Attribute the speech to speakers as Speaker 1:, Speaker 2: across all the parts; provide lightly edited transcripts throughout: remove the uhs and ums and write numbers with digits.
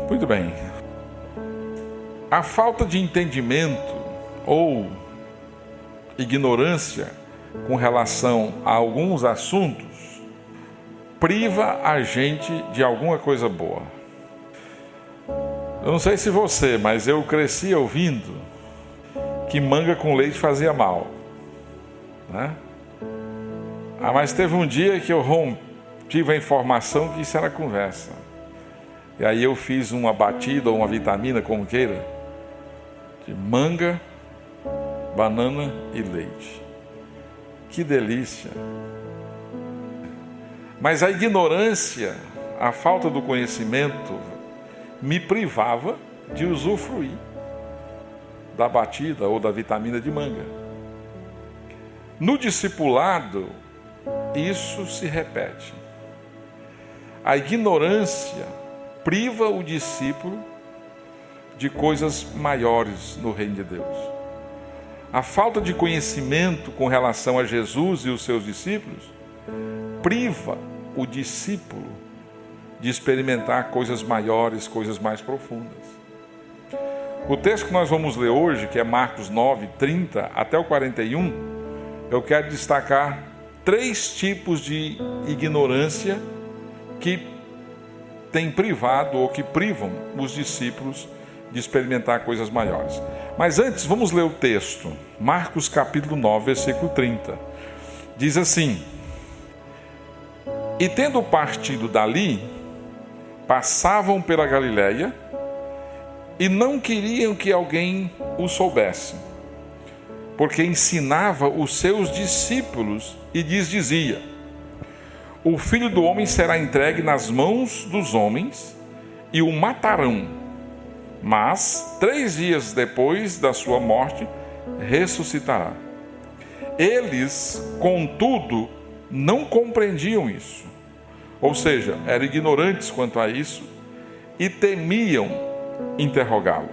Speaker 1: Muito bem. A falta de entendimento ou ignorância com relação a alguns assuntos priva a gente de alguma coisa boa. Eu não sei se você, mas eu cresci ouvindo que manga com leite fazia mal, né? Mas teve um dia que eu tive a informação que isso era conversa. E aí eu fiz uma batida ou uma vitamina, como queira, de manga, banana e leite. Que delícia! Mas a ignorância, a falta do conhecimento, me privava de usufruir da batida ou da vitamina de manga. No discipulado, isso se repete. A ignorância priva o discípulo de coisas maiores no reino de Deus. A falta de conhecimento com relação a Jesus e os seus discípulos priva o discípulo de experimentar coisas maiores, coisas mais profundas. O texto que nós vamos ler hoje, que é Marcos 9, 30 até o 41, eu quero destacar 3 tipos de ignorância que têm privado ou que privam os discípulos de experimentar coisas maiores. Mas antes, vamos ler o texto. Marcos capítulo 9, versículo 30. Diz assim: E tendo partido dali, passavam pela Galiléia e não queriam que alguém o soubesse, porque ensinava os seus discípulos e lhes dizia: O Filho do Homem será entregue nas mãos dos homens e o matarão, mas 3 dias depois da sua morte ressuscitará. Eles, contudo, não compreendiam isso, ou seja, eram ignorantes quanto a isso e temiam interrogá-lo.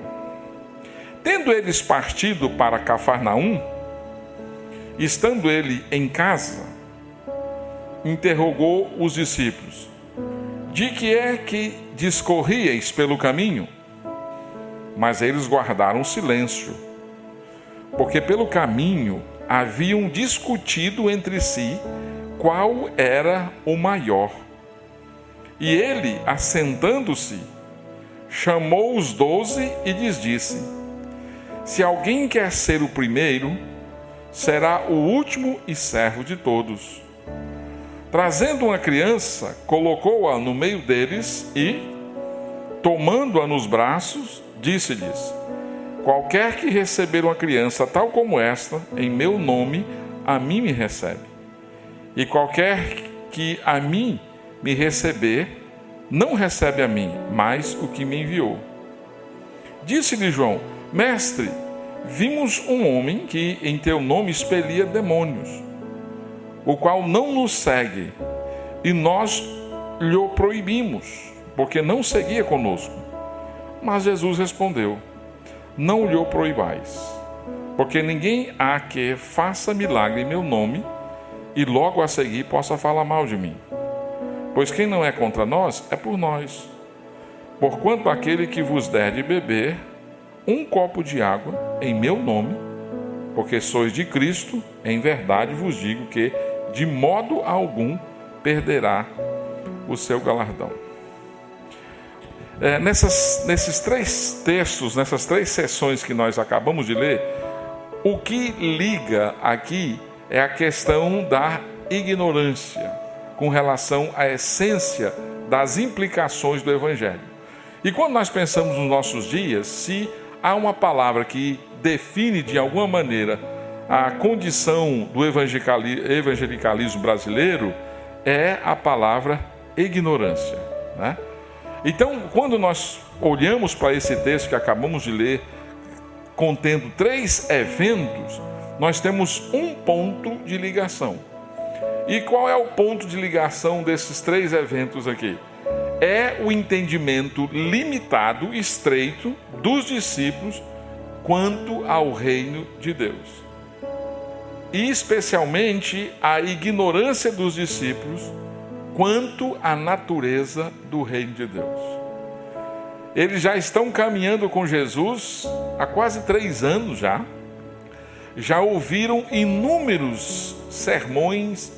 Speaker 1: Tendo eles partido para Cafarnaum, estando ele em casa, interrogou os discípulos: De que é que discorríeis pelo caminho? Mas eles guardaram silêncio, porque pelo caminho haviam discutido entre si qual era o maior. E ele, assentando-se, chamou os 12 e lhes disse: Se alguém quer ser o primeiro, será o último e servo de todos. Trazendo uma criança, colocou-a no meio deles e, tomando-a nos braços, disse-lhes: Qualquer que receber uma criança tal como esta, em meu nome, a mim me recebe. E qualquer que a mim me receber, não recebe a mim, mas o que me enviou. Disse-lhe João: Mestre, vimos um homem que em teu nome expelia demônios, o qual não nos segue, e nós lhe o proibimos, porque não seguia conosco. Mas Jesus respondeu: Não lhe o proibais, porque ninguém há que faça milagre em meu nome e logo a seguir possa falar mal de mim. Pois quem não é contra nós, é por nós. Porquanto aquele que vos der de beber um copo de água em meu nome, porque sois de Cristo, em verdade vos digo que de modo algum perderá o seu galardão. Nesses 3 textos, nessas 3 sessões que nós acabamos de ler, o que liga aqui é a questão da ignorância com relação à essência das implicações do Evangelho. E quando nós pensamos nos nossos dias, se há uma palavra que define de alguma maneira a condição do evangelicalismo brasileiro, é a palavra ignorância, né? Então, quando nós olhamos para esse texto que acabamos de ler, contendo 3 eventos, nós temos um ponto de ligação. E qual é o ponto de ligação desses 3 eventos aqui? É o entendimento limitado, estreito, dos discípulos quanto ao reino de Deus. E especialmente a ignorância dos discípulos quanto à natureza do reino de Deus. Eles já estão caminhando com Jesus há quase 3 anos já ouviram inúmeros sermões,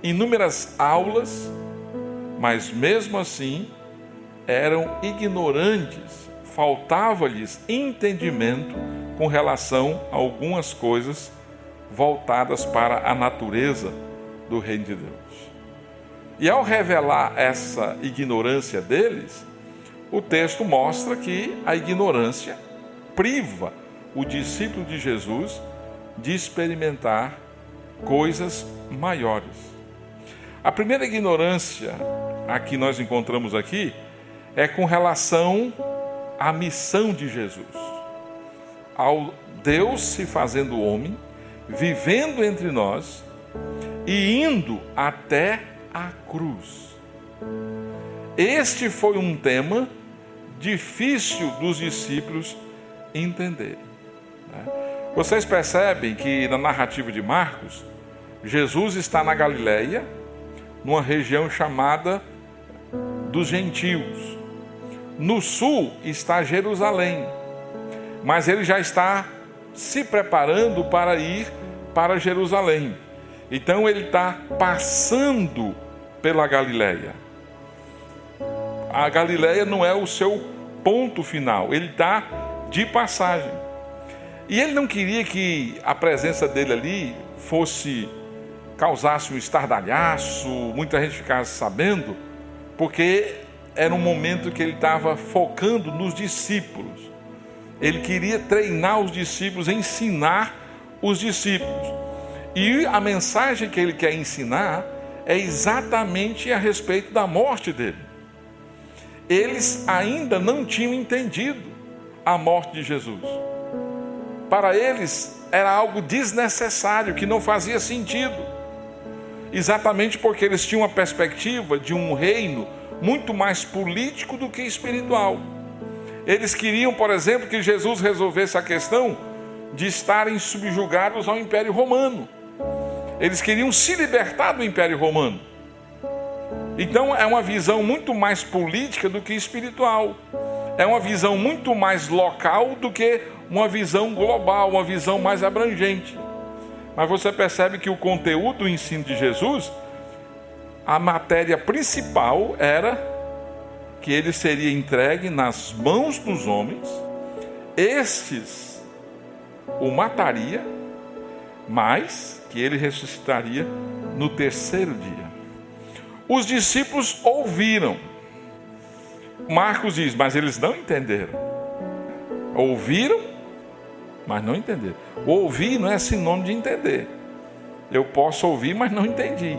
Speaker 1: inúmeras aulas, mas mesmo assim eram ignorantes, faltava-lhes entendimento com relação a algumas coisas voltadas para a natureza do reino de Deus. E ao revelar essa ignorância deles, o texto mostra que a ignorância priva o discípulo de Jesus de experimentar coisas maiores. A primeira ignorância a que nós encontramos aqui é com relação à missão de Jesus. Ao Deus se fazendo homem, vivendo entre nós e indo até a cruz. Este foi um tema difícil dos discípulos entenderem. Vocês percebem que na narrativa de Marcos, Jesus está na Galileia, numa região chamada dos gentios. No sul está Jerusalém, mas ele já está se preparando para ir para Jerusalém. Então ele está passando pela Galileia. A Galileia não é o seu ponto final, ele está de passagem. E ele não queria que a presença dele ali causasse um estardalhaço, muita gente ficasse sabendo, porque era um momento que ele estava focando nos discípulos. Ele queria treinar os discípulos, ensinar os discípulos. E a mensagem que ele quer ensinar é exatamente a respeito da morte dele. Eles ainda não tinham entendido a morte de Jesus. Para eles era algo desnecessário, que não fazia sentido. Exatamente porque eles tinham uma perspectiva de um reino muito mais político do que espiritual. Eles queriam, por exemplo, que Jesus resolvesse a questão de estarem subjugados ao Império Romano. Eles queriam se libertar do Império Romano. Então é uma visão muito mais política do que espiritual. É uma visão muito mais local do que uma visão global, uma visão mais abrangente. Mas você percebe que o conteúdo do ensino de Jesus, a matéria principal era que ele seria entregue nas mãos dos homens, estes o mataria, mas que ele ressuscitaria no 3º dia. Os discípulos ouviram. Marcos diz, mas eles não entenderam. Ouviram, mas não entenderam. Ouvir não é sinônimo de entender. Eu posso ouvir, mas não entendi.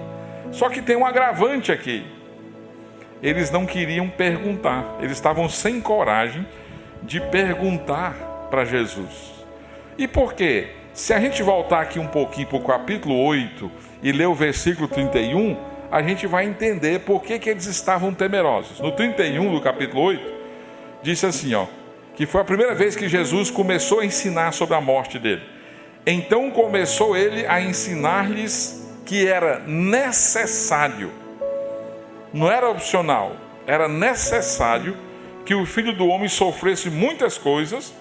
Speaker 1: Só que tem um agravante aqui. Eles não queriam perguntar. Eles estavam sem coragem de perguntar para Jesus. E por quê? Se a gente voltar aqui um pouquinho para o capítulo 8 e ler o versículo 31, a gente vai entender por que eles estavam temerosos. No 31 do capítulo 8, disse assim, que foi a primeira vez que Jesus começou a ensinar sobre a morte dele. Então começou ele a ensinar-lhes que era necessário, não era opcional, era necessário que o Filho do Homem sofresse muitas coisas,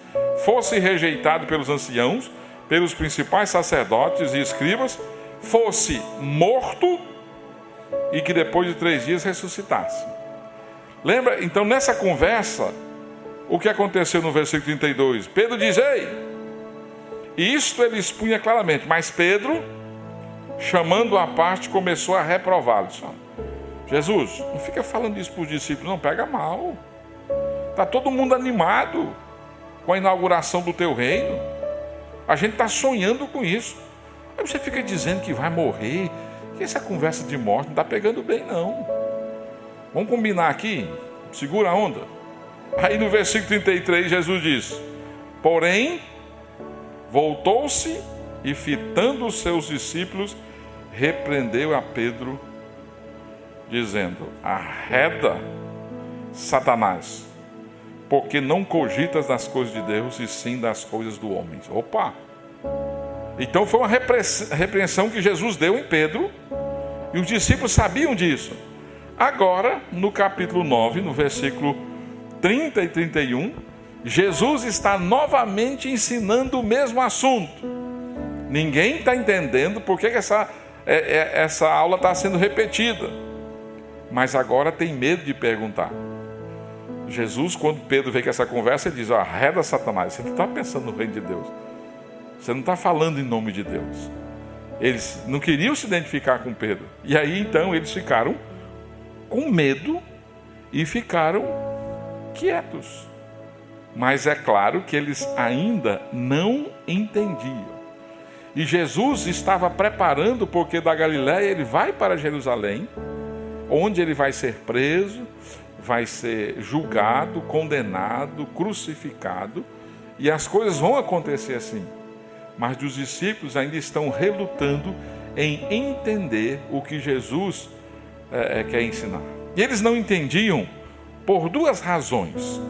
Speaker 1: fosse rejeitado pelos anciãos, pelos principais sacerdotes e escribas, fosse morto e que depois de 3 dias ressuscitasse. Lembra? Então nessa conversa, o que aconteceu no versículo 32? Pedro diz, ei, isto ele expunha claramente, mas Pedro, chamando-o à parte, começou a reprová-lo. Jesus, não fica falando isso para os discípulos, não, pega mal. Está todo mundo animado com a inauguração do teu reino. A gente está sonhando com isso. Aí você fica dizendo que vai morrer, que essa conversa de morte não está pegando bem, não. Vamos combinar aqui? Segura a onda. Aí no versículo 33, Jesus diz, porém, voltou-se e fitando os seus discípulos, repreendeu a Pedro, dizendo, arreda, Satanás, porque não cogitas das coisas de Deus, e sim das coisas do homem. Opa! Então foi uma repreensão que Jesus deu em Pedro, e os discípulos sabiam disso. Agora, no capítulo 9, no versículo 30 e 31, Jesus está novamente ensinando o mesmo assunto. Ninguém está entendendo por que essa aula está sendo repetida. Mas agora tem medo de perguntar. Jesus, quando Pedro vê com essa conversa, ele diz: arreda Satanás, você não está pensando no reino de Deus. Você não está falando em nome de Deus. Eles não queriam se identificar com Pedro. E aí então eles ficaram com medo e ficaram quietos. Mas é claro que eles ainda não entendiam. E Jesus estava preparando, porque da Galiléia ele vai para Jerusalém, onde ele vai ser preso, vai ser julgado, condenado, crucificado, e as coisas vão acontecer assim. Mas os discípulos ainda estão relutando em entender o que Jesus quer ensinar. E eles não entendiam por duas razões.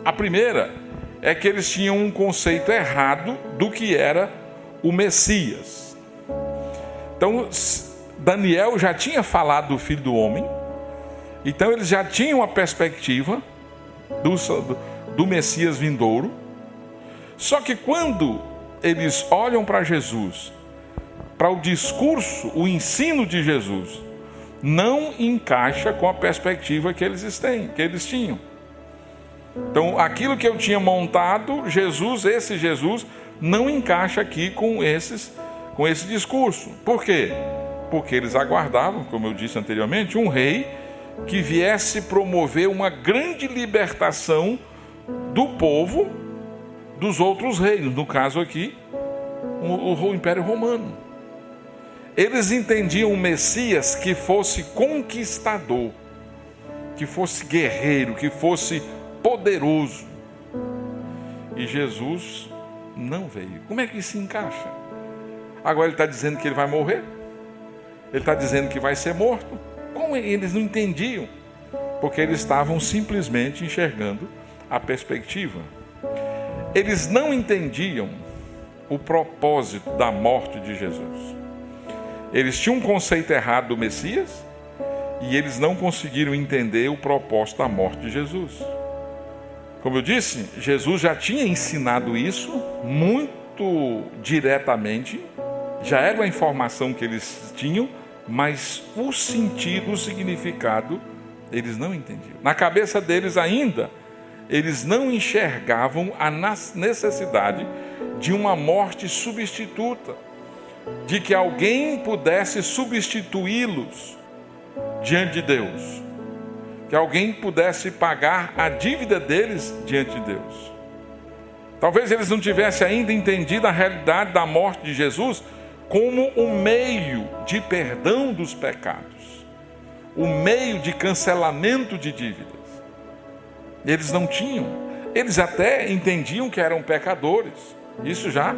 Speaker 1: A primeira é que eles tinham um conceito errado do que era o Messias. Então, Daniel já tinha falado do Filho do Homem, então eles já tinham a perspectiva do Messias vindouro. Só que quando eles olham para Jesus, para o discurso, o ensino de Jesus, não encaixa com a perspectiva que eles tinham. Então, aquilo que eu tinha montado, esse Jesus, não encaixa aqui com esse discurso. Por quê? Porque eles aguardavam, como eu disse anteriormente, um rei que viesse promover uma grande libertação do povo dos outros reinos, no caso aqui, o Império Romano. Eles entendiam o Messias que fosse conquistador, que fosse guerreiro, que fosse poderoso. E Jesus não veio. Como é que isso se encaixa? Agora ele está dizendo que ele vai morrer? Ele está dizendo que vai ser morto? Como eles não entendiam? Porque eles estavam simplesmente enxergando a perspectiva. Eles não entendiam o propósito da morte de Jesus. Eles tinham um conceito errado do Messias e eles não conseguiram entender o propósito da morte de Jesus. Como eu disse, Jesus já tinha ensinado isso muito diretamente, já era uma informação que eles tinham, mas o sentido, o significado, eles não entendiam. Na cabeça deles ainda, eles não enxergavam a necessidade de uma morte substituta, de que alguém pudesse substituí-los diante de Deus, que alguém pudesse pagar a dívida deles diante de Deus. Talvez eles não tivessem ainda entendido a realidade da morte de Jesus como um meio de perdão dos pecados, um meio de cancelamento de dívidas. Eles não tinham, eles até entendiam que eram pecadores, isso já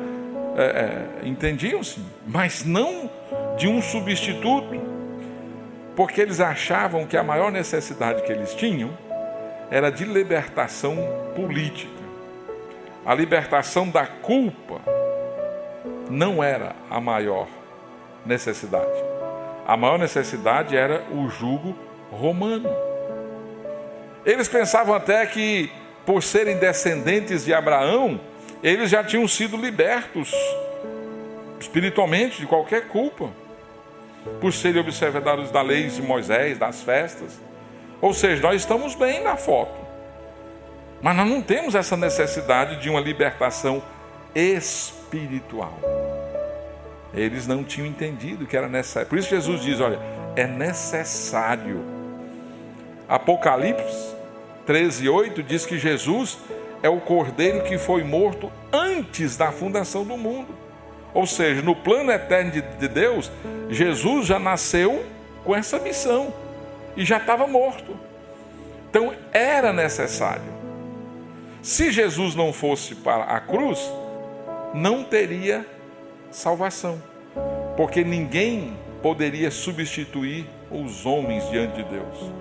Speaker 1: entendiam sim, mas não de um substituto, porque eles achavam que a maior necessidade que eles tinham era de libertação política. A libertação da culpa não era a maior necessidade. A maior necessidade era o jugo romano. Eles pensavam até que, por serem descendentes de Abraão, eles já tinham sido libertos espiritualmente de qualquer culpa, por serem observadores da lei de Moisés, das festas. Ou seja, nós estamos bem na foto, mas nós não temos essa necessidade de uma libertação espiritual. Eles não tinham entendido que era necessário. Por isso Jesus diz, olha, é necessário. Apocalipse 13:8 diz que Jesus é o cordeiro que foi morto antes da fundação do mundo. Ou seja, no plano eterno de Deus, Jesus já nasceu com essa missão e já estava morto. Então era necessário. Se Jesus não fosse para a cruz, não teria salvação, porque ninguém poderia substituir os homens diante de Deus.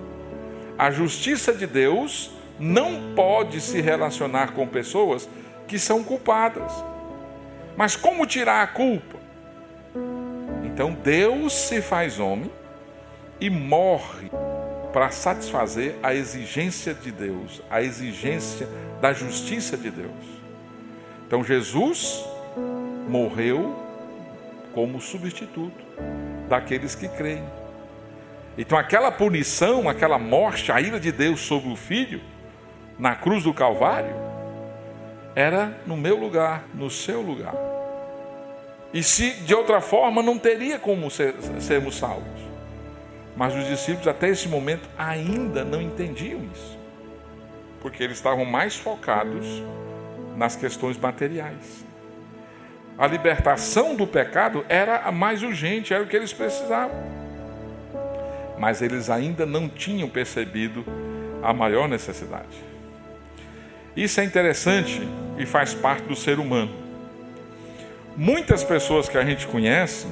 Speaker 1: A justiça de Deus não pode se relacionar com pessoas que são culpadas. Mas como tirar a culpa? Então Deus se faz homem e morre para satisfazer a exigência de Deus, a exigência da justiça de Deus. Então Jesus morreu como substituto daqueles que creem. Então aquela punição, aquela morte, a ira de Deus sobre o Filho, na cruz do Calvário, era no meu lugar, no seu lugar. E se de outra forma não teria como sermos salvos. Mas os discípulos até esse momento ainda não entendiam isso. Porque eles estavam mais focados nas questões materiais. A libertação do pecado era a mais urgente, era o que eles precisavam. Mas eles ainda não tinham percebido a maior necessidade. Isso é interessante e faz parte do ser humano. Muitas pessoas que a gente conhece,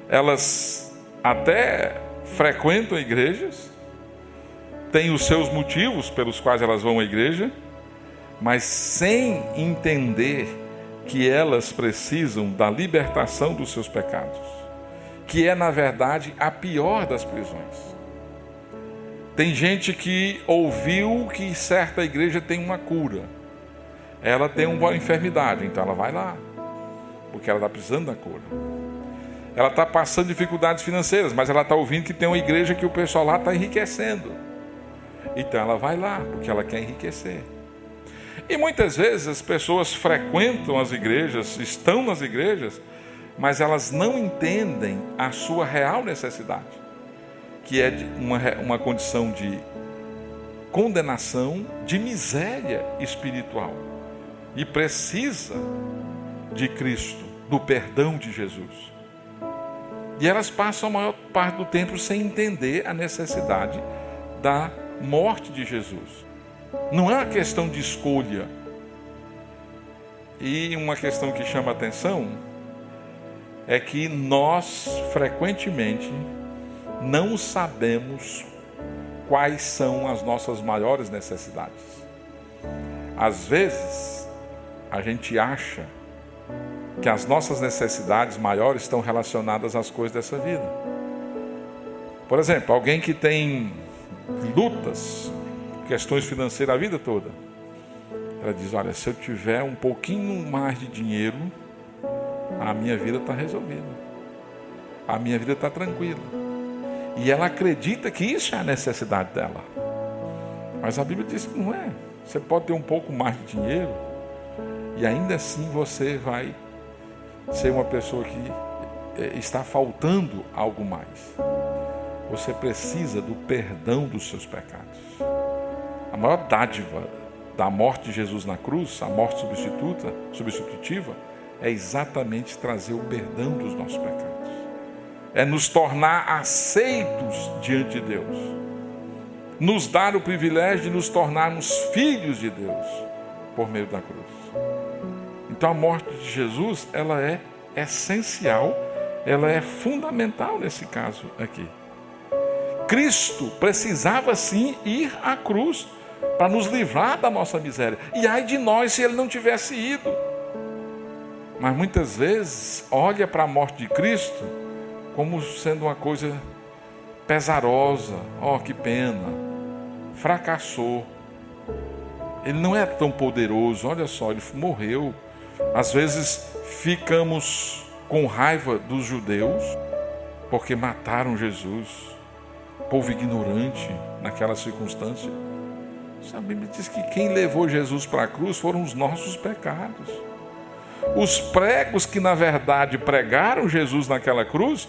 Speaker 1: elas até frequentam igrejas, têm os seus motivos pelos quais elas vão à igreja, mas sem entender que elas precisam da libertação dos seus pecados, que é, na verdade, a pior das prisões. Tem gente que ouviu que certa igreja tem uma cura, ela tem uma enfermidade, então ela vai lá, porque ela está precisando da cura. Ela está passando dificuldades financeiras, mas ela está ouvindo que tem uma igreja que o pessoal lá está enriquecendo. Então ela vai lá, porque ela quer enriquecer. E muitas vezes as pessoas frequentam as igrejas, estão nas igrejas, mas elas não entendem a sua real necessidade, que é uma condição de condenação, de miséria espiritual. E precisa de Cristo, do perdão de Jesus. E elas passam a maior parte do tempo sem entender a necessidade da morte de Jesus. Não é uma questão de escolha. E uma questão que chama a atenção é que nós, frequentemente, não sabemos quais são as nossas maiores necessidades. Às vezes, a gente acha que as nossas necessidades maiores estão relacionadas às coisas dessa vida. Por exemplo, alguém que tem lutas, questões financeiras a vida toda, ela diz, olha, se eu tiver um pouquinho mais de dinheiro, a minha vida está resolvida, a minha vida está tranquila. E ela acredita que isso é a necessidade dela. Mas a Bíblia diz que não é. Você pode ter um pouco mais de dinheiro e ainda assim você vai ser uma pessoa que está faltando algo mais. Você precisa do perdão dos seus pecados. A maior dádiva da morte de Jesus na cruz, a morte substitutiva, é exatamente trazer o perdão dos nossos pecados. É nos tornar aceitos diante de Deus. Nos dar o privilégio de nos tornarmos filhos de Deus por meio da cruz. Então a morte de Jesus, ela é essencial, ela é fundamental nesse caso aqui. Cristo precisava sim ir à cruz para nos livrar da nossa miséria. E ai de nós se ele não tivesse ido. Mas muitas vezes olha para a morte de Cristo como sendo uma coisa pesarosa. Oh, que pena, fracassou. Ele não é tão poderoso, olha só, ele morreu. Às vezes ficamos com raiva dos judeus porque mataram Jesus, povo ignorante naquela circunstância. A Bíblia diz que quem levou Jesus para a cruz foram os nossos pecados. Os pregos que na verdade pregaram Jesus naquela cruz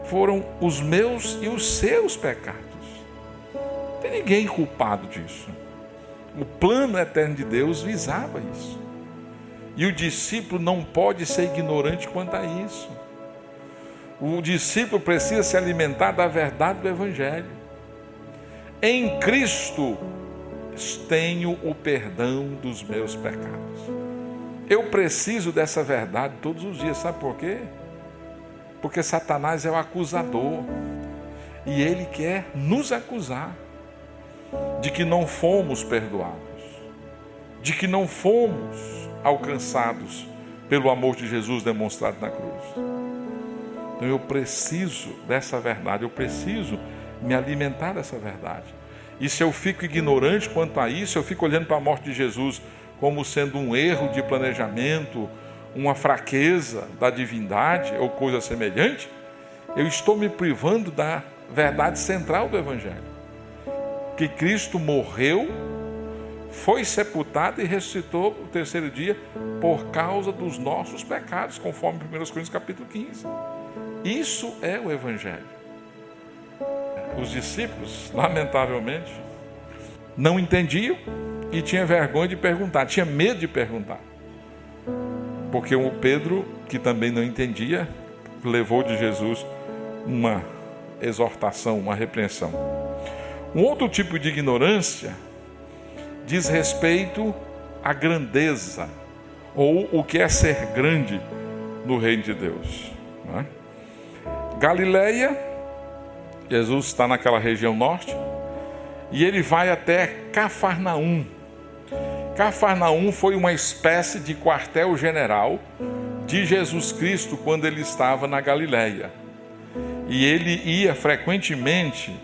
Speaker 1: foram os meus e os seus pecados. Não tem ninguém culpado disso. O plano eterno de Deus visava isso. E o discípulo não pode ser ignorante quanto a isso. O discípulo precisa se alimentar da verdade do Evangelho. Em Cristo tenho o perdão dos meus pecados. Eu preciso dessa verdade todos os dias. Sabe por quê? Porque Satanás é o acusador. E ele quer nos acusar de que não fomos perdoados, de que não fomos alcançados pelo amor de Jesus demonstrado na cruz. Então eu preciso dessa verdade, eu preciso me alimentar dessa verdade. E se eu fico ignorante quanto a isso, eu fico olhando para a morte de Jesus como sendo um erro de planejamento, uma fraqueza da divindade ou coisa semelhante, eu estou me privando da verdade central do Evangelho. Que Cristo morreu, foi sepultado e ressuscitou o terceiro dia por causa dos nossos pecados, conforme 1 Coríntios capítulo 15. Isso é o Evangelho. Os discípulos, lamentavelmente, não entendiam e tinham vergonha de perguntar, tinha medo de perguntar. Porque o Pedro, que também não entendia, levou de Jesus uma exortação, uma repreensão. Um outro tipo de ignorância diz respeito à grandeza, ou o que é ser grande no reino de Deus. Não é? Galileia, Jesus está naquela região norte, e ele vai até Cafarnaum. Cafarnaum foi uma espécie de quartel-general de Jesus Cristo quando ele estava na Galileia. E ele ia frequentemente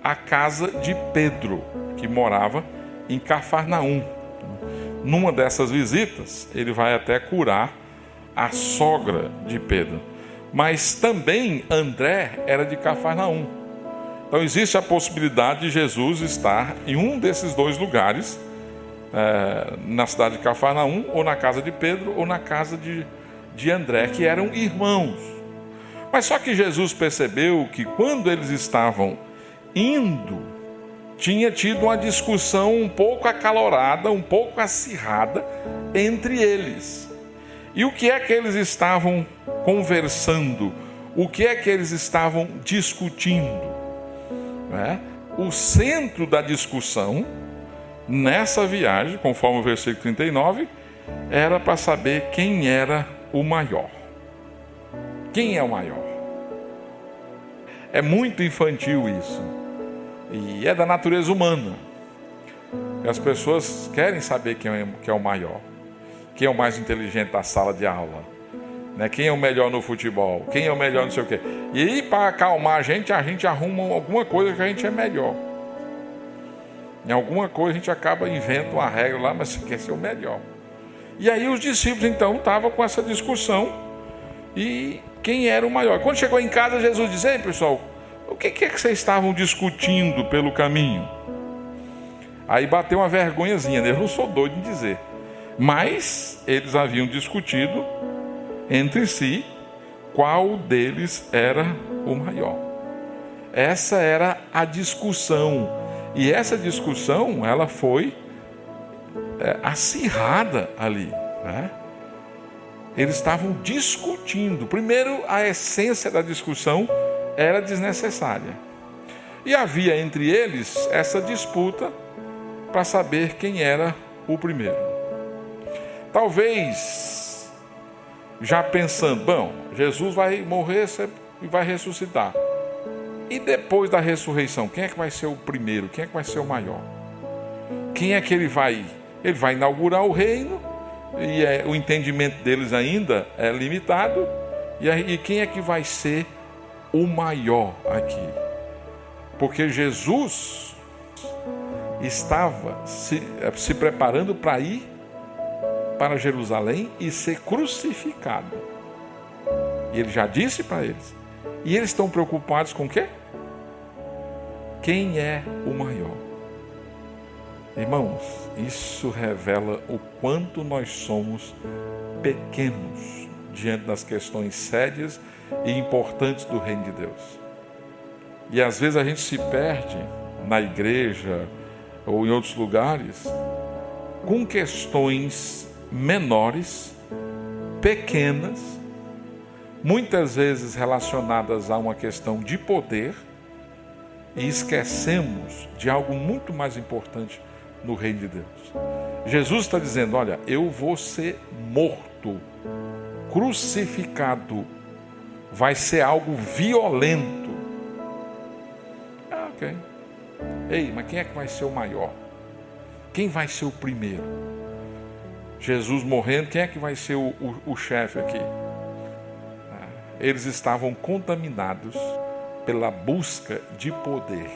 Speaker 1: à casa de Pedro, que morava em Cafarnaum. Numa dessas visitas, ele vai até curar a sogra de Pedro. Mas também André era de Cafarnaum. Então existe a possibilidade de Jesus estar em um desses dois lugares, na cidade de Cafarnaum, ou na casa de Pedro, ou na casa de André, que eram irmãos. Mas só que Jesus percebeu que quando eles estavam indo, tinha tido uma discussão um pouco acalorada, um pouco acirrada entre eles. E o que é que eles estavam conversando? O que é que eles estavam discutindo? O centro da discussão nessa viagem, conforme o versículo 39, era para saber quem era o maior. Quem é o maior? É muito infantil isso. E é da natureza humana. E as pessoas querem saber quem é o maior. Quem é o mais inteligente da sala de aula. Quem é o melhor no futebol. Quem é o melhor não sei o quê. E aí, para acalmar a gente arruma alguma coisa que a gente é melhor. Em alguma coisa a gente acaba inventando uma regra lá, mas você quer ser o melhor. E aí os discípulos então estavam com essa discussão. E quem era o maior? Quando chegou em casa, Jesus disse: ei, pessoal, o que é que vocês estavam discutindo pelo caminho? Aí bateu uma vergonhazinha, eu não sou doido em dizer. Mas eles haviam discutido entre si qual deles era o maior. Essa era a discussão. E essa discussão, ela foi acirrada ali, né? Eles estavam discutindo. Primeiro, a essência da discussão era desnecessária. E havia entre eles essa disputa para saber quem era o primeiro. Talvez, já pensando, bom, Jesus vai morrer e vai ressuscitar. E depois da ressurreição, quem é que vai ser o primeiro? Quem é que vai ser o maior? Quem é que ele vai? Ele vai inaugurar o reino, e o entendimento deles ainda é limitado. E quem é que vai ser o maior aqui? Porque Jesus estava se preparando para ir para Jerusalém e ser crucificado. E ele já disse para eles. E eles estão preocupados com o quê? Quem é o maior? Irmãos, isso revela o quanto nós somos pequenos diante das questões sérias e importantes do reino de Deus. E às vezes a gente se perde na igreja ou em outros lugares com questões menores, pequenas, muitas vezes relacionadas a uma questão de poder, e esquecemos de algo muito mais importante no reino de Deus. Jesus está dizendo: olha, eu vou ser morto, crucificado, vai ser algo violento. Ok. Ei, mas quem é que vai ser o maior? Quem vai ser o primeiro? Jesus morrendo, quem é que vai ser o chefe aqui? Eles estavam contaminados pela busca de poder,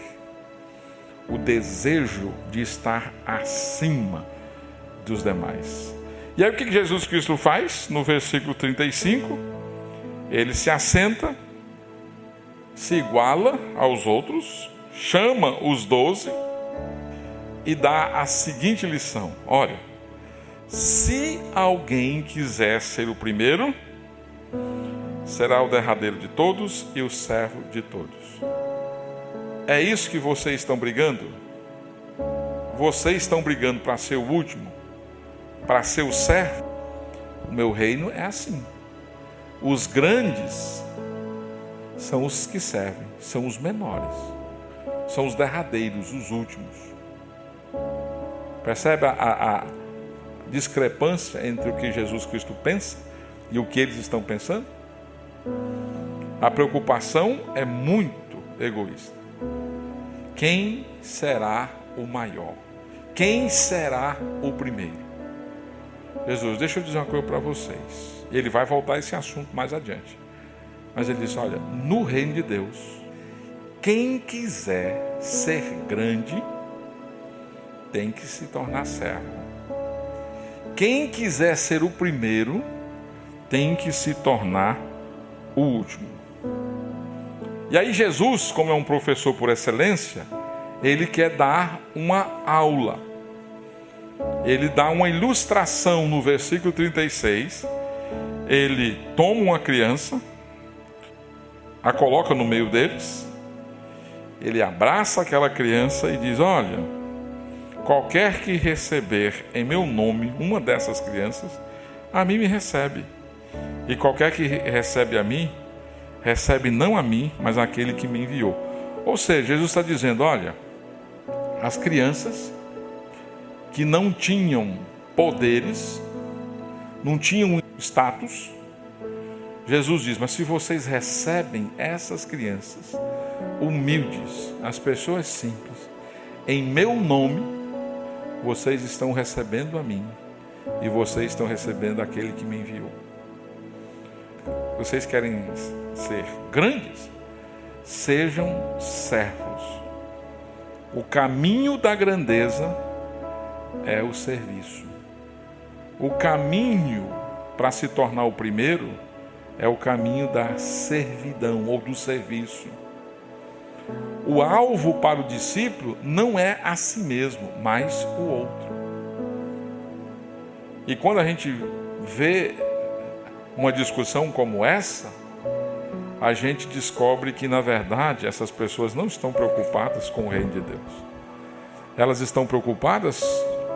Speaker 1: o desejo de estar acima dos demais. E aí o que Jesus Cristo faz? No versículo 35, ele se assenta, se iguala aos outros, chama os 12 e dá a seguinte lição: olha, se alguém quiser ser o primeiro, será o derradeiro de todos e o servo de todos. É isso que vocês estão brigando? Vocês estão brigando para ser o último? Para ser o servo? O meu reino é assim. Os grandes são os que servem, são os menores, são os derradeiros, os últimos. Percebe a discrepância entre o que Jesus Cristo pensa e o que eles estão pensando? A preocupação é muito egoísta. Quem será o maior? Quem será o primeiro? Jesus, deixa eu dizer uma coisa para vocês. Ele vai voltar a esse assunto mais adiante. Mas ele disse, olha, no reino de Deus, quem quiser ser grande, tem que se tornar servo. Quem quiser ser o primeiro, tem que se tornar o último. E aí Jesus, como é um professor por excelência, ele quer dar uma aula. Ele dá uma ilustração no versículo 36. Ele toma uma criança, a coloca no meio deles, ele abraça aquela criança e diz, olha, qualquer que receber em meu nome uma dessas crianças, a mim me recebe. E qualquer que recebe a mim, recebe não a mim, mas aquele que me enviou. Ou seja, Jesus está dizendo, olha, as crianças que não tinham poderes, não tinham status, Jesus diz, mas se vocês recebem essas crianças humildes, as pessoas simples, em meu nome, vocês estão recebendo a mim e vocês estão recebendo aquele que me enviou. Vocês querem ser grandes? Sejam servos. O caminho da grandeza é o serviço. O caminho para se tornar o primeiro é o caminho da servidão ou do serviço. O alvo para o discípulo não é a si mesmo, mas o outro. E quando a gente vê uma discussão como essa, a gente descobre que, na verdade, essas pessoas não estão preocupadas com o reino de Deus. Elas estão preocupadas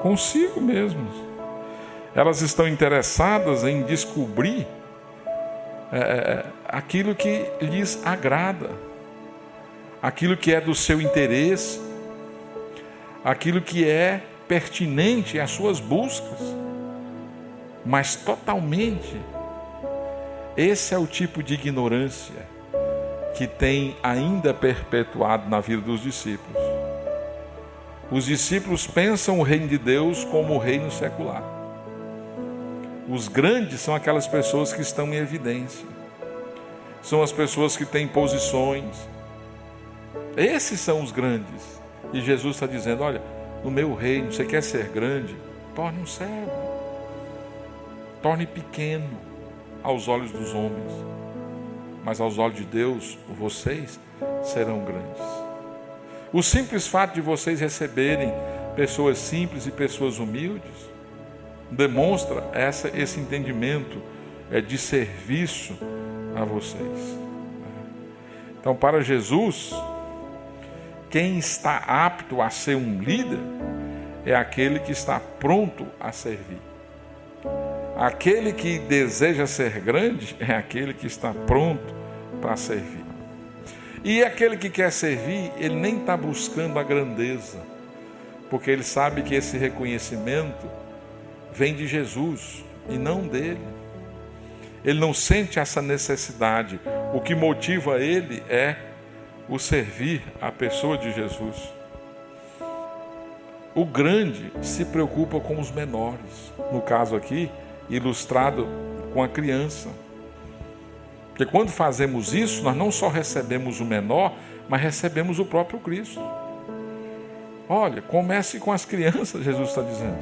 Speaker 1: consigo mesmas. Elas estão interessadas em descobrir aquilo que lhes agrada, aquilo que é do seu interesse, aquilo que é pertinente às suas buscas. Mas totalmente, esse é o tipo de ignorância que tem ainda perpetuado na vida dos discípulos. Os discípulos pensam o reino de Deus como o reino secular. Os grandes são aquelas pessoas que estão em evidência. São as pessoas que têm posições. Esses são os grandes. E Jesus está dizendo, olha, no meu reino, você quer ser grande? Torne um servo. Torne pequeno aos olhos dos homens. Mas aos olhos de Deus, vocês serão grandes. O simples fato de vocês receberem pessoas simples e pessoas humildes demonstra esse entendimento de serviço a vocês. Então, para Jesus, quem está apto a ser um líder é aquele que está pronto a servir. Aquele que deseja ser grande é aquele que está pronto para servir. E aquele que quer servir, ele nem está buscando a grandeza, porque ele sabe que esse reconhecimento vem de Jesus e não dele. Ele não sente essa necessidade. O que motiva ele é o servir a pessoa de Jesus. O grande se preocupa com os menores. No caso aqui, ilustrado com a criança. Porque quando fazemos isso, nós não só recebemos o menor, mas recebemos o próprio Cristo. Olha, comece com as crianças, Jesus está dizendo.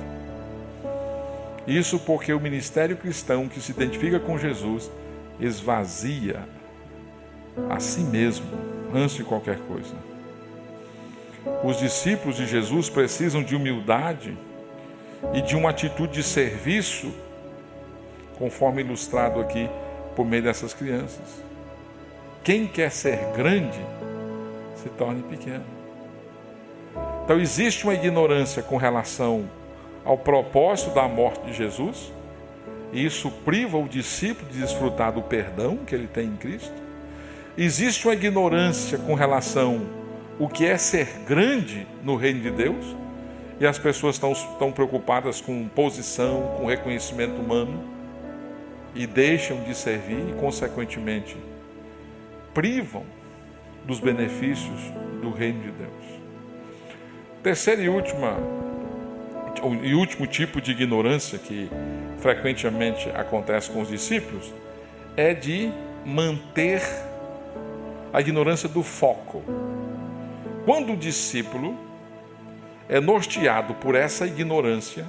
Speaker 1: Isso porque o ministério cristão que se identifica com Jesus esvazia a si mesmo antes de qualquer coisa. Os discípulos de Jesus precisam de humildade e de uma atitude de serviço, conforme ilustrado aqui por meio dessas crianças. Quem quer ser grande, se torne pequeno. Então existe uma ignorância com relação ao propósito da morte de Jesus, e isso priva o discípulo de desfrutar do perdão que ele tem em Cristo. Existe uma ignorância com relação ao que é ser grande no reino de Deus, e as pessoas estão preocupadas com posição, com reconhecimento humano, e deixam de servir e, consequentemente, privam dos benefícios do reino de Deus. Terceiro e último tipo de ignorância que frequentemente acontece com os discípulos é de manter a ignorância do foco. Quando o discípulo é norteado por essa ignorância,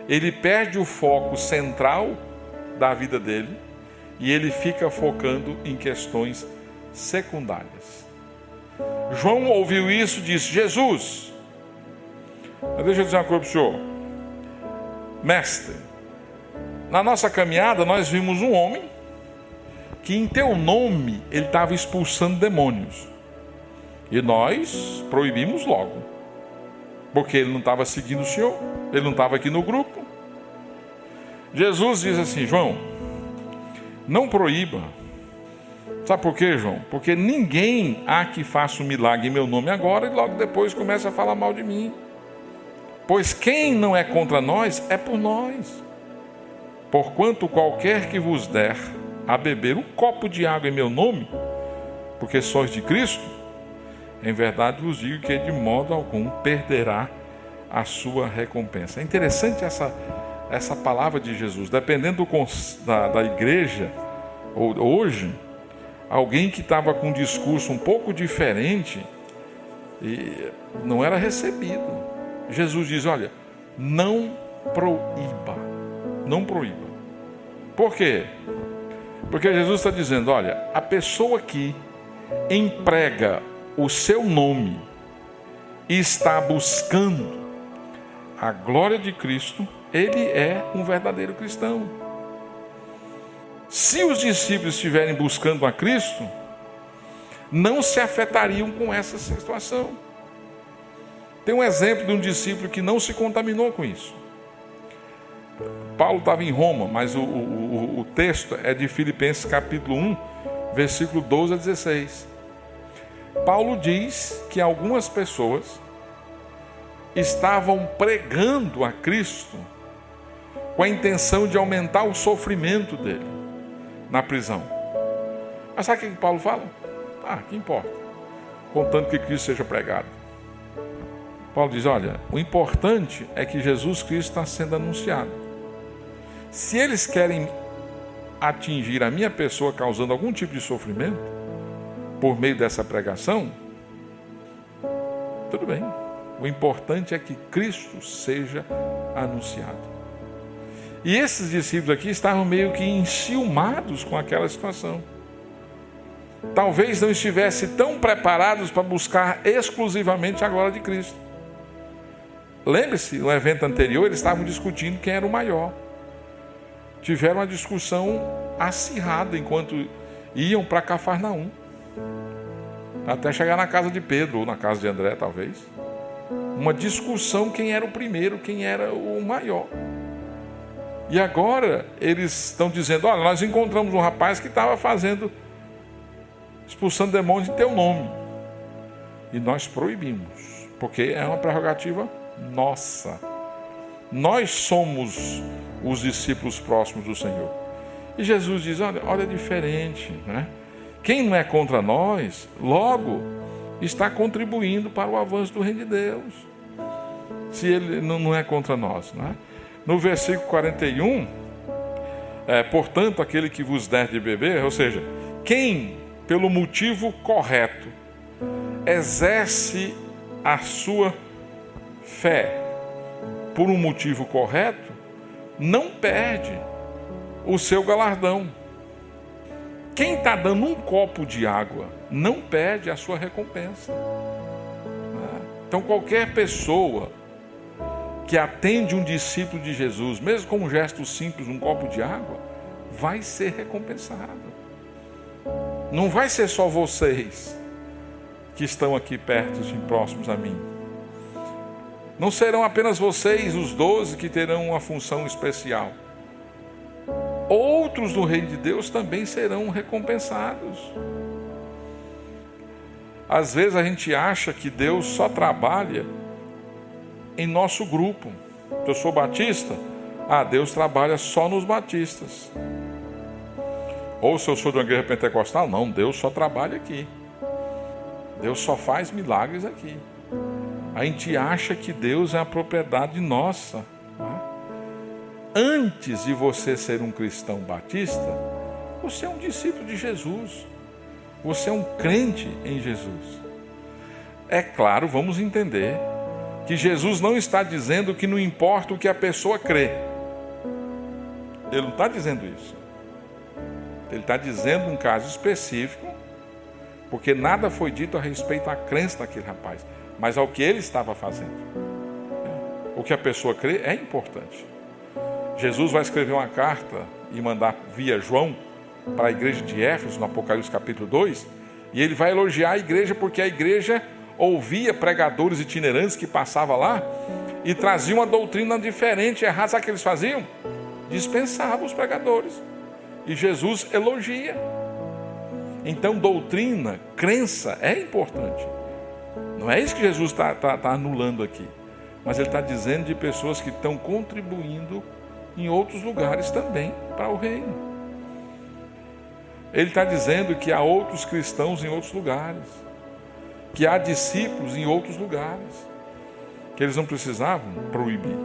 Speaker 1: ele perde o foco central da vida dele e ele fica focando em questões secundárias. João ouviu isso e disse: Jesus, deixa eu dizer uma coisa para o senhor. Mestre, na nossa caminhada nós vimos um homem que em teu nome ele estava expulsando demônios. E nós proibimos logo, porque ele não estava seguindo o senhor, ele não estava aqui no grupo. Jesus diz assim: João, não proíba. Sabe por quê, João? Porque ninguém há que faça um milagre em meu nome agora e logo depois começa a falar mal de mim. Pois quem não é contra nós é por nós. Porquanto qualquer que vos der a beber um copo de água em meu nome, porque sois de Cristo, em verdade vos digo que de modo algum perderá a sua recompensa. É interessante essa palavra de Jesus. Dependendo da igreja, hoje, alguém que estava com um discurso um pouco diferente e não era recebido. Jesus diz: olha, não proíba. Não proíba. Por quê? Porque Jesus está dizendo: olha, a pessoa que emprega o seu nome e está buscando a glória de Cristo, ele é um verdadeiro cristão. Se os discípulos estiverem buscando a Cristo, não se afetariam com essa situação. Tem um exemplo de um discípulo que não se contaminou com isso. Paulo estava em Roma, mas o texto é de Filipenses capítulo 1, versículo 12 a 16. Paulo diz que algumas pessoas estavam pregando a Cristo com a intenção de aumentar o sofrimento dele na prisão. Mas sabe o que Paulo fala? Que importa? Contanto que Cristo seja pregado. Paulo diz: olha, o importante é que Jesus Cristo está sendo anunciado. Se eles querem atingir a minha pessoa causando algum tipo de sofrimento por meio dessa pregação, tudo bem. O importante é que Cristo seja anunciado. E esses discípulos aqui estavam meio que enciumados com aquela situação. Talvez não estivessem tão preparados para buscar exclusivamente a glória de Cristo. Lembre-se, no evento anterior, eles estavam discutindo quem era o maior. Tiveram uma discussão acirrada enquanto iam para Cafarnaum. Até chegar na casa de Pedro, ou na casa de André, talvez. Uma discussão quem era o primeiro, quem era o maior. E agora eles estão dizendo: olha, nós encontramos um rapaz que estava expulsando demônios em teu nome. E nós proibimos, porque é uma prerrogativa nossa. Nós somos os discípulos próximos do Senhor. E Jesus diz: olha, é diferente, né? Quem não é contra nós, logo está contribuindo para o avanço do reino de Deus. Se ele não é contra nós, né? No versículo 41, portanto, aquele que vos der de beber, ou seja, quem, pelo motivo correto, exerce a sua fé por um motivo correto, não perde o seu galardão. Quem está dando um copo de água não perde a sua recompensa. Então qualquer pessoa que atende um discípulo de Jesus, mesmo com um gesto simples, um copo de água, vai ser recompensado. Não vai ser só vocês que estão aqui perto e próximos a mim. Não serão apenas vocês, os 12, que terão uma função especial. Outros do reino de Deus também serão recompensados. Às vezes a gente acha que Deus só trabalha em nosso grupo. Eu sou batista, Deus trabalha só nos batistas. Ou se eu sou de uma igreja pentecostal, não, Deus só trabalha aqui. Deus só faz milagres aqui. A gente acha que Deus é uma propriedade nossa. Antes de você ser um cristão batista, você é um discípulo de Jesus. Você é um crente em Jesus. É claro, vamos entender que Jesus não está dizendo que não importa o que a pessoa crê. Ele não está dizendo isso. Ele está dizendo um caso específico, porque nada foi dito a respeito da crença daquele rapaz, mas ao que ele estava fazendo. O que a pessoa crê é importante. Jesus vai escrever uma carta e mandar via João para a igreja de Éfeso, no Apocalipse capítulo 2, e ele vai elogiar a igreja porque a igreja ouvia pregadores itinerantes que passavam lá e traziam uma doutrina diferente, errada. Sabe o que eles faziam? Dispensavam os pregadores. E Jesus elogia. Então, doutrina, crença é importante. Não é isso que Jesus está anulando aqui. Mas ele está dizendo de pessoas que estão contribuindo em outros lugares também para o reino. Ele está dizendo que há outros cristãos em outros lugares, que há discípulos em outros lugares, que eles não precisavam proibir.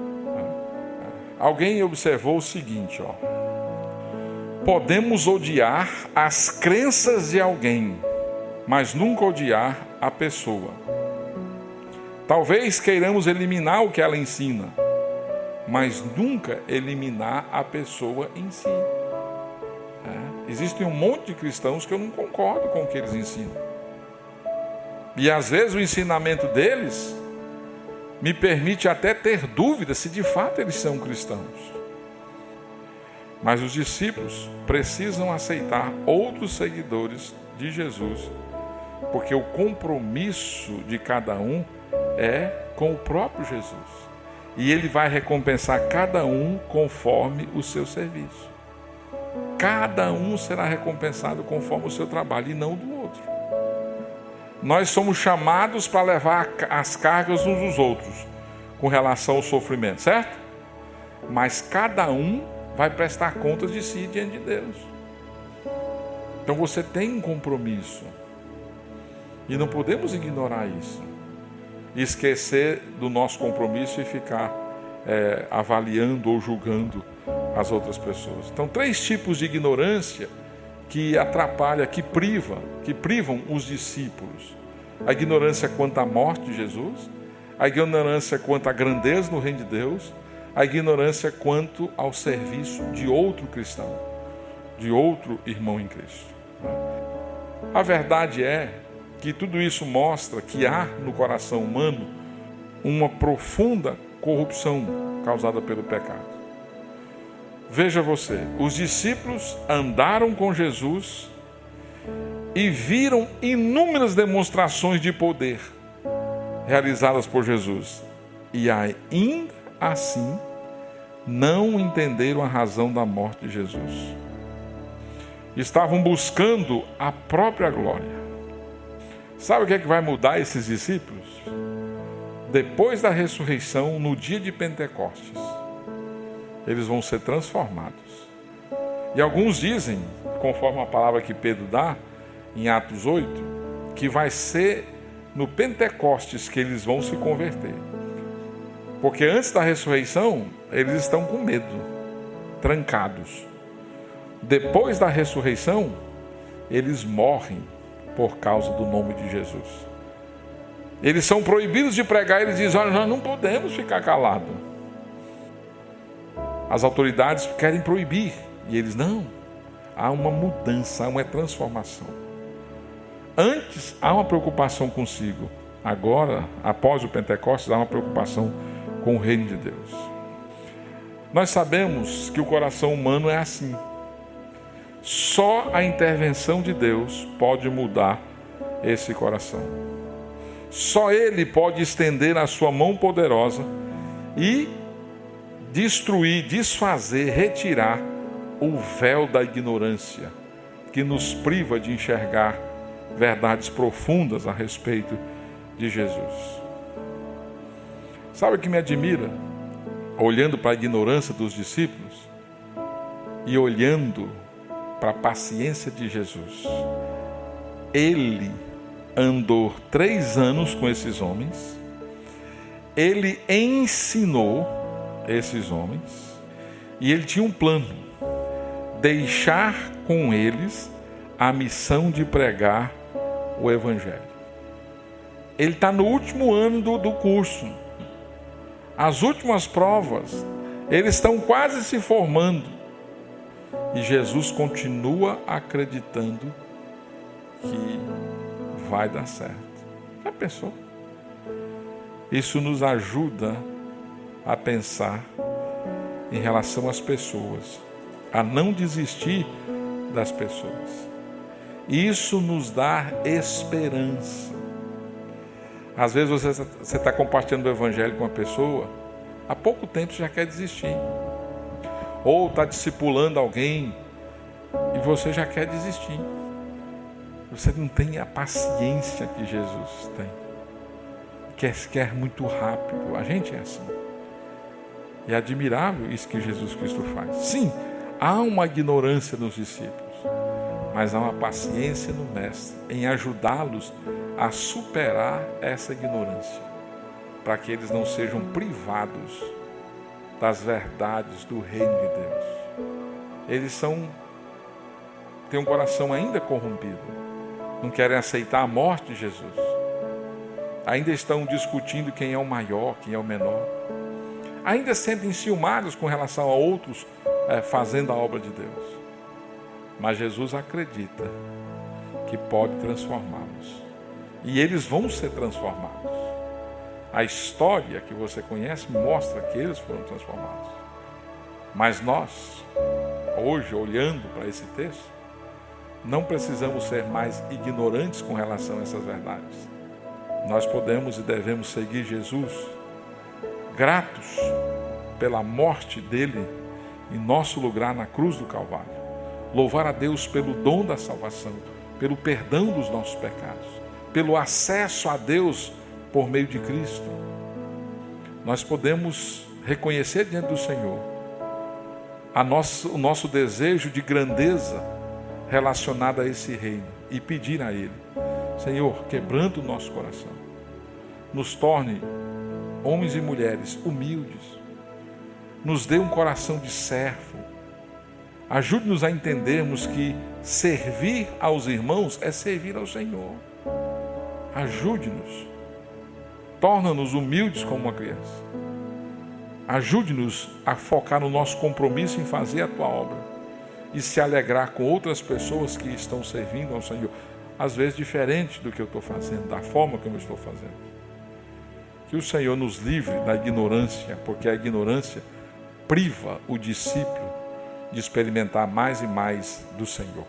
Speaker 1: Alguém observou o seguinte, podemos odiar as crenças de alguém, mas nunca odiar a pessoa. Talvez queiramos eliminar o que ela ensina, mas nunca eliminar a pessoa em si. Existem um monte de cristãos que eu não concordo com o que eles ensinam. E às vezes o ensinamento deles me permite até ter dúvida se de fato eles são cristãos. Mas os discípulos precisam aceitar outros seguidores de Jesus, porque o compromisso de cada um é com o próprio Jesus. E ele vai recompensar cada um conforme o seu serviço. Cada um será recompensado conforme o seu trabalho e não do outro. Nós somos chamados para levar as cargas uns dos outros com relação ao sofrimento, certo? Mas cada um vai prestar contas de si diante de Deus. Então você tem um compromisso. E não podemos ignorar isso. E esquecer do nosso compromisso e ficar avaliando ou julgando as outras pessoas. Então, 3 tipos de ignorância que atrapalham, que privam os discípulos. A ignorância quanto à morte de Jesus, a ignorância quanto à grandeza no reino de Deus, a ignorância quanto ao serviço de outro cristão, de outro irmão em Cristo. A verdade é que tudo isso mostra que há no coração humano uma profunda corrupção causada pelo pecado. Veja você, os discípulos andaram com Jesus e viram inúmeras demonstrações de poder realizadas por Jesus. E ainda assim não entenderam a razão da morte de Jesus. Estavam buscando a própria glória. Sabe o que é que vai mudar esses discípulos? Depois da ressurreição, no dia de Pentecostes, eles vão ser transformados. E alguns dizem, conforme a palavra que Pedro dá, em Atos 8, que vai ser no Pentecostes que eles vão se converter. Porque antes da ressurreição, eles estão com medo, trancados. depois da ressurreição, eles morrem por causa do nome de Jesus. Eles são proibidos de pregar, eles dizem, olha, nós não podemos ficar calados. As autoridades querem proibir, e eles não. Há uma mudança, há uma transformação. Antes há uma preocupação consigo, agora, após o Pentecostes, há uma preocupação com o reino de Deus. Nós sabemos que o coração humano é assim. Só a intervenção de Deus pode mudar esse coração. Só Ele pode estender a sua mão poderosa e destruir, desfazer, retirar o véu da ignorância que nos priva de enxergar verdades profundas a respeito de Jesus. Sabe o que me admira? Olhando para a ignorância dos discípulos e olhando para a paciência de Jesus. Ele andou 3 anos com esses homens, ele ensinou esses homens e ele tinha um plano: deixar com eles a missão de pregar o Evangelho. Ele está no último ano do curso, as últimas provas, eles estão quase se formando e Jesus continua acreditando que vai dar certo. Já pensou? Isso nos ajuda a pensar em relação às pessoas, a não desistir das pessoas. Isso nos dá esperança. Às vezes você está compartilhando o Evangelho com uma pessoa, há pouco tempo você já quer desistir. Ou está discipulando alguém e você já quer desistir. Você não tem a paciência que Jesus tem. Quer muito rápido. A gente é assim. É admirável isso que Jesus Cristo faz. Sim, há uma ignorância nos discípulos, mas há uma paciência no Mestre em ajudá-los a superar essa ignorância, para que eles não sejam privados das verdades do reino de Deus. Eles têm um coração ainda corrompido, não querem aceitar a morte de Jesus, ainda estão discutindo quem é o maior, quem é o menor, ainda sentem ciumados com relação a outros fazendo a obra de Deus. Mas Jesus acredita que pode transformá-los. E eles vão ser transformados. A história que você conhece mostra que eles foram transformados. Mas nós, hoje, olhando para esse texto, não precisamos ser mais ignorantes com relação a essas verdades. Nós podemos e devemos seguir Jesus, gratos pela morte dele em nosso lugar na cruz do Calvário. Louvar a Deus pelo dom da salvação, pelo perdão dos nossos pecados, pelo acesso a Deus por meio de Cristo. Nós podemos reconhecer diante do Senhor o nosso desejo de grandeza relacionado a esse reino e pedir a Ele: Senhor, quebranta o nosso coração, nos torne homens e mulheres humildes, nos dê um coração de servo, ajude-nos a entendermos que servir aos irmãos é servir ao Senhor. Ajude-nos, torna-nos humildes como uma criança, ajude-nos a focar no nosso compromisso em fazer a Tua obra e se alegrar com outras pessoas que estão servindo ao Senhor, às vezes diferente do que eu estou fazendo, da forma como eu estou fazendo. Que o Senhor nos livre da ignorância, porque a ignorância priva o discípulo de experimentar mais e mais do Senhor.